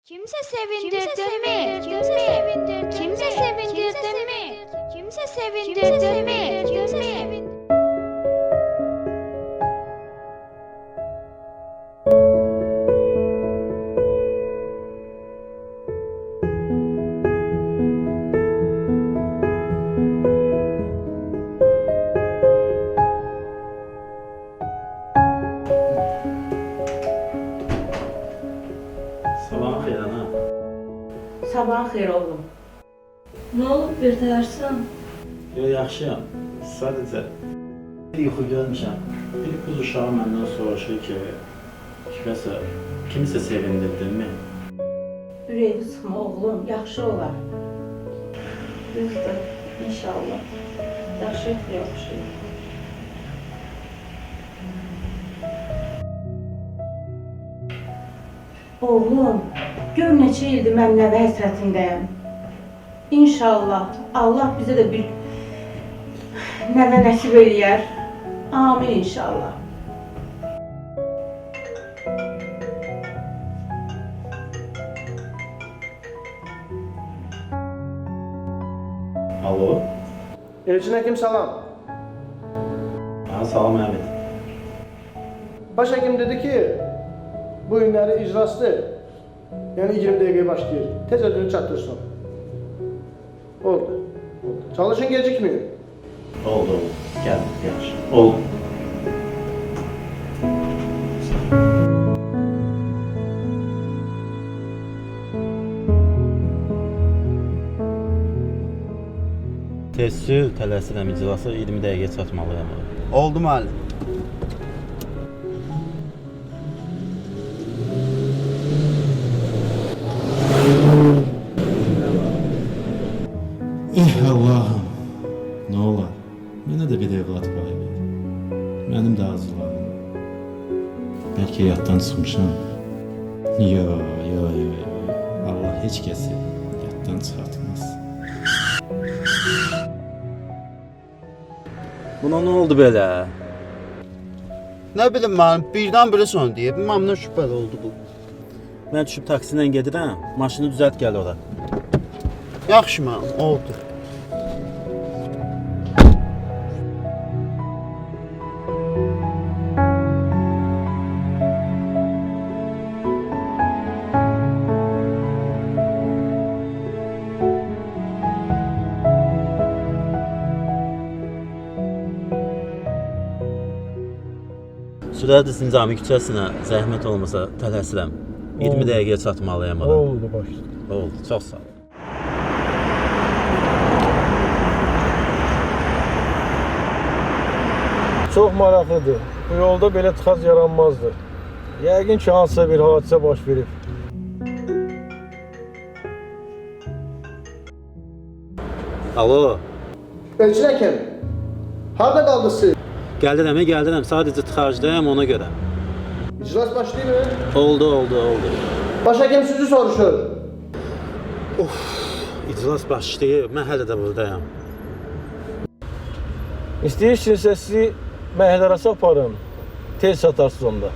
Kimse sevindirdin mi? Kimse sevindirdin mi? Kimse sevindirdin mi? Kimse sevindirdin mi? Kimse sevindirdin mi? Sabahın xeyir ana. Sabahın xeyir oğlum. Ne olub bir tərsən? Yo, yaxşıyam. Sadəcə bir yuxu görmüşəm. Bir qız uşağı məndən soruşur ki, kimsə sevindirdinmi? Ürəyini sıxma oğlum, yaxşı olar. Düzdür, inşallah. Yaxşı yaxşı. Oğlum, gör neçə ildir mən nəvə həsrətindəyəm. İnşallah Allah bizə də bir nəvə nəsib eləyər. Amin inşallah. Alo? Elçin Həkim salam. Salam Əmid. Baş həkim dedi ki, bu günləri iclasdır. Yəni 20 dəqiqəyə başlayır. Tez ödünü çatdırsın. Oldu. Çalışın gecikmeyin. Oldu. Gəl, yaxşı. Oldu. Tez-sür tələsirəm iclasa 20 dəqiqəyə çatmalıyam. Oldu müəllim. Allah'ım, ne olar? Mənə də bir evlat payı ver. Mənim də arzularım. Bəlkə yaddan çıxmışam. Yo. Allah heç kəsi yaddan çıxartmaz. Buna nə oldu belə? Nə bilim müəllim, birdən belə son deyib, məndən şübhəli oldu bu. Mən düşüb taksi ilə gedirəm, maşını düzəlt gəl ora. Yaxşı müəllim, oldu. Sürət Sincami küçəsinə zəhmət olmasa tələsirəm. 20 dəqiqəyə çatmalıyam ora. Oldu başladı. Oldu, çox sağ ol. Çox maraqlıdır. Bu yolda belə tıxac yaranmazdı. Yəqin ki, hansısa bir hadisə baş verib. Alo, Elçin Həkim, harada qaldınız siz? gəldirəm. Sadəcə tıxacdayam ona görə. İclas başlayır mı? Oldu. Baş həkim sizi soruşur. İclas başlayıb, mən hələ də buradayam. İstəyirsinizsə sizi məhəllərəsə aparım. Tez satarsınız onda.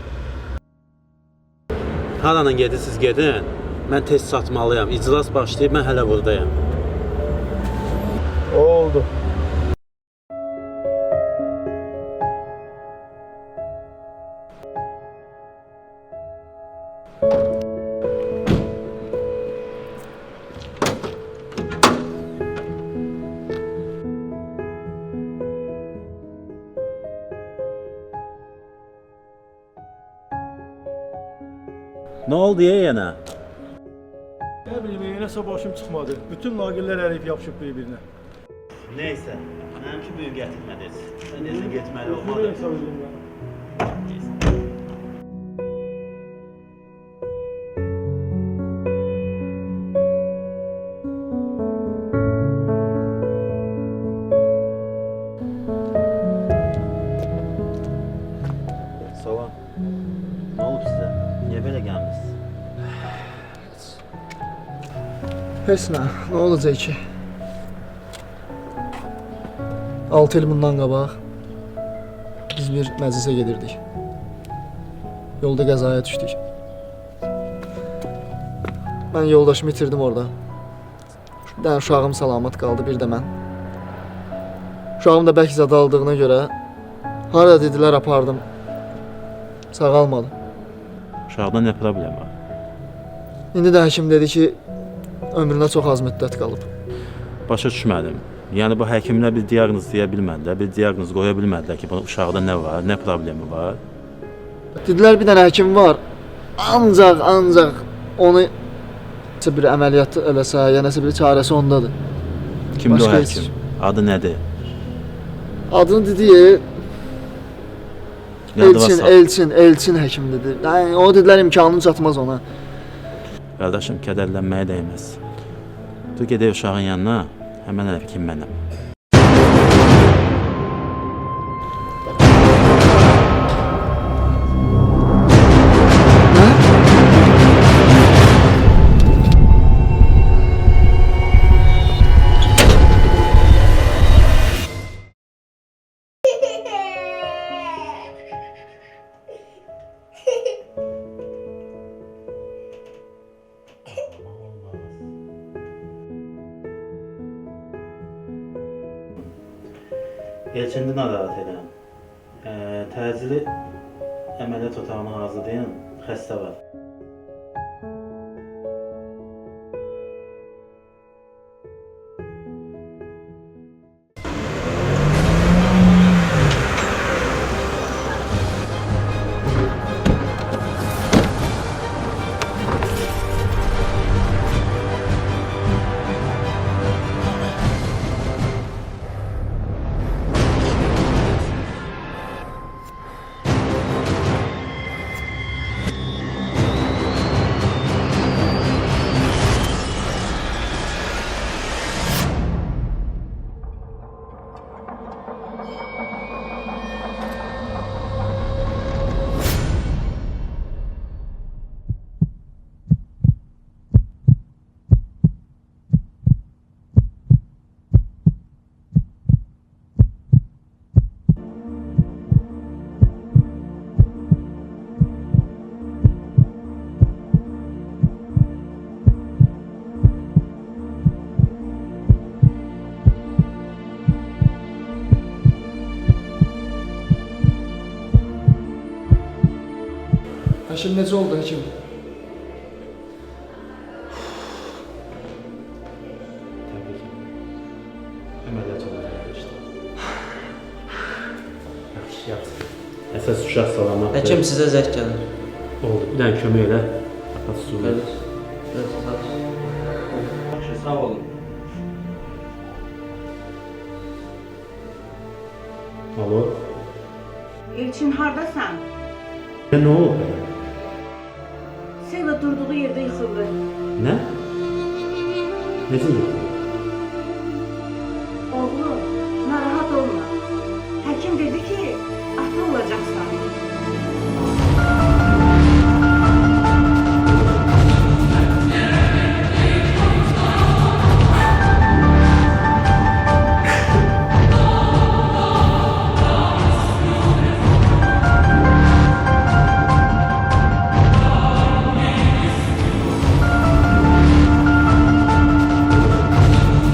Haranla gedirsiniz gedin. Mən tez çatmalıyam. İclas başlayıb, mən hələ buradayam. Oldu. Nə oldu yenə? Nə bilim, nəsə başım çıxmadı. Bütün laqillər əriyib yapışıb bir-birinə. Neysə, mənimki büyük gətirmədi. Sən deyəsən getməli olmadı. Salam. Nə olub sizə? Niyə belə gəlmisiniz? Heç nə olacaq ki? 6 il bundan qabaq biz bir məclisə gedirdik. Yolda qəzaya düşdük. Mən yoldaşımı itirdim orada. Bir dənə uşağım salamat qaldı, bir də mən. Uşağım da bəlkə zad aldığına görə hara dedilər apardım. Sağalmadı. Uşaqda nə problem var? İndi də həkim dedi ki, ömrünə çox az müddət qalıb. Başa düşmədim. Yəni bu həkimlər bir diaqnoz deyə bilmədilər, bir diaqnoz qoya bilmədilər ki, bu uşaqda nə var, nə problemi var. Dedilər bir dənə həkim var. Ancaq onu bir əməliyyat eləsə, ya nəsə bir çarəsi ondadır. Kimdir o Başqa heç- həkim? Adı nədir? Adını dedi, Yadıma sal. Elçin həkim dedi. Yəni o dedilər imkanın çatmaz ona. Qardaşım, kədərlənməyə dəyməz. Dur gedək uşağın yanına, həmən elə kim mənəm. Elçində narahat edirəm. Təcili əməliyyat otağına hazırlayın, xəstə var. Həkim necə oldu həkim? Təbrik edirəm. Əməliyyat olacaq işte. Yaxşı. Əsas uşaq salamatdır. Həkim sizə zəng gəlir. Oldu. Bir dənə kömək elə. Apat su. Gəlir. Yaxşı, sağ olun. Alo. Elçin hardasan? Nə oldu? Sevə durduğu yerdə yıxıldı. Nə? Necə oldu?